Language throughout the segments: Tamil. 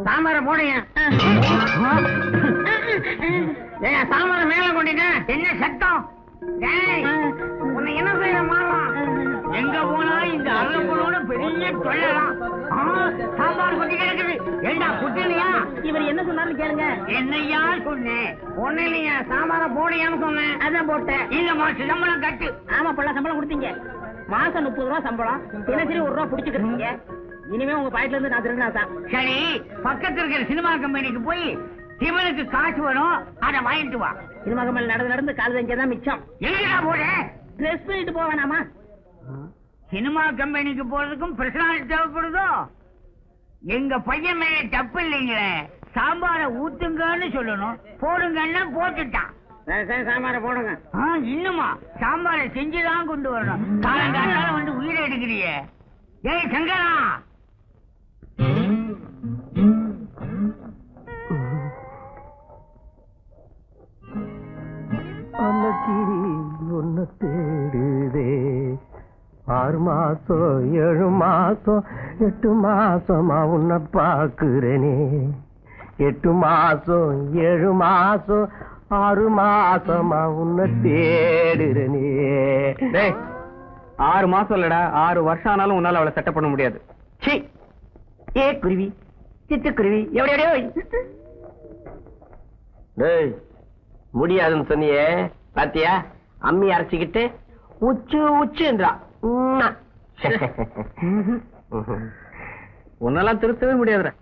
சாம்பார போடுங்க. சாம்பார மேல கொண்டீங்க. என்ன சத்தம்? உன்னை என்ன செய்ய மாறலாம்? எங்க போனா இந்த அரளப்பொண்ணோட பெரிய தொல்லலாம். சாம்பார் கொட்டி கிடக்குது. ஏண்டா குட்டிலையா? இவர் என்ன சொன்னாலும் கேளுங்க. என்னையா சொன்னேன்? ஒண்ணு இல்லையா, சாம்பார போடையான்னு சொன்னேன். அதான் போட்டேன். இந்த மாசம் சம்பளம் கட்டு. ஆமா, பல சம்பளம் கொடுத்தீங்க. மாசம் 30 ரூபா சம்பளம். தினசரி 1 ரூபா பிடிச்சுக்கிறீங்க. இனிமே உங்க பாக்கெட்ல இருந்து நான் திருடினா தான். சரி, பக்கத்துல இருக்கிற சினிமா கம்பெனிக்கு போய் இவனுக்கு காசு வரும், அதை வாங்கிட்டு வா. சினிமா கம்பெனி நடந்து கால் தான் மிச்சம். எங்கடா போட? ட்ரெஸ் பண்ணிட்டு போக வேணாமா? சினிமா கம்பெனிக்கு போறதுக்கும் பிரச்சனை தேவைப்படுதோ? எங்க பையன் மேல தப்பு இல்லைங்களே. சாம்பார ஊத்துங்கன்னு சொல்லணும், போடுங்கன்னா போட்டுட்டான். சாம்பார போடுங்க. இன்னுமா சாம்பார செஞ்சுதான் கொண்டு வரணும். காலங்காத்தால வந்து உயிரை எடுக்கிறியே. ஏய் சங்கரா, ஒன்னு தேடுதே. 6 மாசம் 7 மாசம் 8 மாசமா உன்னை பாக்குறேனே. 8 மாசம் 7 மாசம் 6 மாசமா உன்னை தேடுறேனே. 6 மாசம் இல்லடா, 6 வருஷம் ஆனாலும் உன்னால அவளை செட்டப் பண்ண முடியாது. சீ, ஏ குருவி, சிட்டுக்குருவி, எவ்வளோ முடியாதுன்னு சொன்னியே பாத்தியா? அம்மி அரைச்சிக்கிட்டு உச்சு உச்சுன்றா. உன்னெல்லாம் திருத்தவே முடியாதுடா.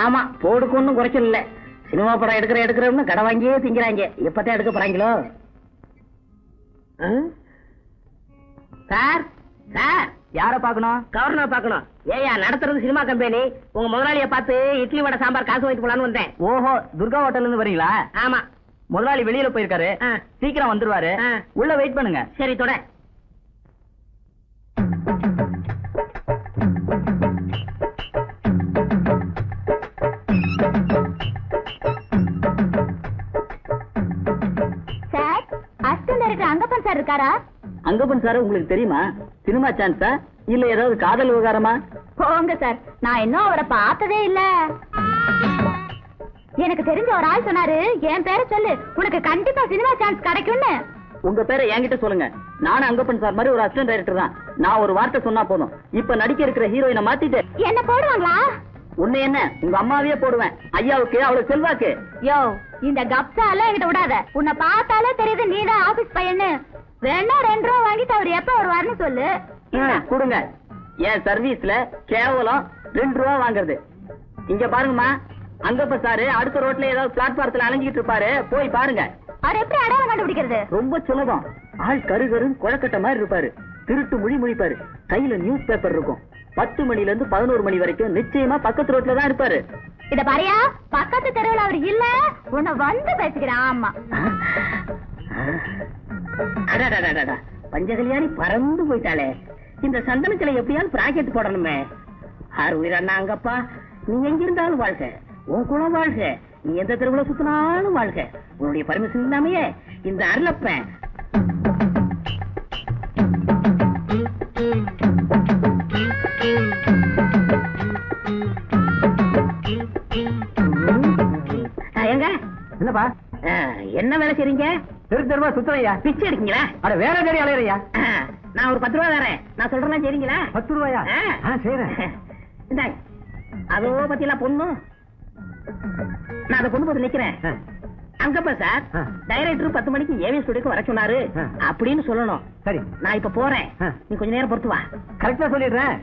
ஆமா, போடுக்கு ஒன்னும் குறைச்சல் இல்ல. சினிமா படம் எடுக்கிறோம்னு கடை வாங்கியே திங்கிறாங்க. எப்பதான் எடுக்க போறாங்களோ? சார் சார், யார பாக்கணும்? கவர்னர் பாக்கணும். ஏயா, நடத்துறது சினிமா கம்பெனி. உங்க முதலாளிய பார்த்து இட்லி வடை சாம்பார் காசு வாங்கிட்டு போலான்னு வந்தேன். ஓஹோ, துர்கா ஹோட்டல்ல இருந்து வரீங்களா? ஆமா. முதலாளி வெளியில போயிருக்காரு, சீக்கிரம் வந்துருவாரு. உள்ள வெயிட் பண்ணுங்க. சரி, தொட. Sir, assistant director Angappan sir இருக்காரா? அங்கப்பன் சார் உங்களுக்கு தெரியுமா? சினிமா சான்ஸா இல்ல ஏதாவது காதல் விவகாரமா? போங்க சார், நான் இன்னும் அவரை பார்த்ததே இல்ல. எனக்கு தெரிஞ்ச ஒரு ஆள் சொன்னாரு, என் பேரை சொல்லு, உனக்கு கண்டிப்பா சினிமா சான்ஸ் கிடைக்கும்னு. உங்க பேரை என்கிட்ட சொல்லுங்க. நானும் அங்கப்பன் சார் மாதிரி ஒரு அசிஸ்டன்ட் டைரக்டர் தான். நான் ஒரு வார்த்தை சொன்னா போதும், இப்ப நடிக்க இருக்கிற ஹீரோயினை மாத்திட்டு என்ன போடுவாங்களா? உன்னை என்ன, உங்க அம்மாவையே போடுவேன். ஐயாவுக்கு அவ்வளவு செல்வாக்கு. யோ, இந்த கப்சா எல்லாம் என்கிட்ட விடாத. உன்னை பார்த்தாலே தெரியுது நீதான் ஆபீஸ் பையன்னு. வேணா 2 ரூபா வாங்கிட்டு அவர் எப்ப வருவாருன்னு சொல்லு. கொடுங்க. என் சர்வீஸ்ல கேவலம் 2 ரூபா வாங்குறது. இங்க பாருங்கம்மா, அங்கப்ப சாரு அடுத்த ரோட்ல ஏதாவது பிளாட்பாரத்துல அலைஞ்சிட்டு இருப்பாரு, போய் பாருங்க. அவர் எப்படி அடையாளம் கண்டுபிடிக்கிறது? ரொம்ப சுலபம். ஆள் கருகருன்னு குழக்கட்ட மாதிரி இருப்பாரு, திருட்டு மொழி மொழிப்பாரு, கையில நியூஸ் பேப்பர் இருக்கும். 10 மணில இருந்து 11 மணி வரைக்கும் நிச்சயமா பக்கத்து ரோட்ல தான் இருப்பாரு. இத பாரியா, பக்கத்து தெருவில் அவர் இல்ல, உன்னை வந்து பேசுகிறேன். ஆமா, பஞ்சகல்யாணி பறந்து போயிட்டாளே. இந்த சந்தனத்துல எப்படியாவது பிராக்கெட் போடணுமே. உயிரண்ணா அங்கப்பா, நீ எங்கிருந்தாலும் வாழ்க, உன் குலம் வாழ்க, நீ எந்த தெருவுல சுத்தினாலும் வாழ்க. உன்னுடைய பர்மிஷன் இல்லாமையே இந்த அருளப்ப எங்க என்னப்பா என்ன வேலை செய்றீங்க? தெருவா சுத்துறையா? பிச்சை எடுக்கீங்களா? அட வேற தேடி அலையறையா? நான் ஒரு 10 ரூபா தரேன், நான் சொல்றேன் சரிங்களா? 10 ரூபாயா? செய்றேன். இந்தாங்க. அதோ பத்தியெல்லாம் பொண்ணு, நான் அதை கொண்டு போய் நிக்கிறேன். அங்கப்பா சார், டைரக்டர் 10 மணிக்கு ஏவி ஸ்டுடியோக்கு வர சொன்னாரு அப்படின்னு சொல்லணும். சரி, நான் இப்ப போறேன், நீ கொஞ்ச நேரம் பொறுத்து வா. கரெக்டா சொல்லிடுறேன்.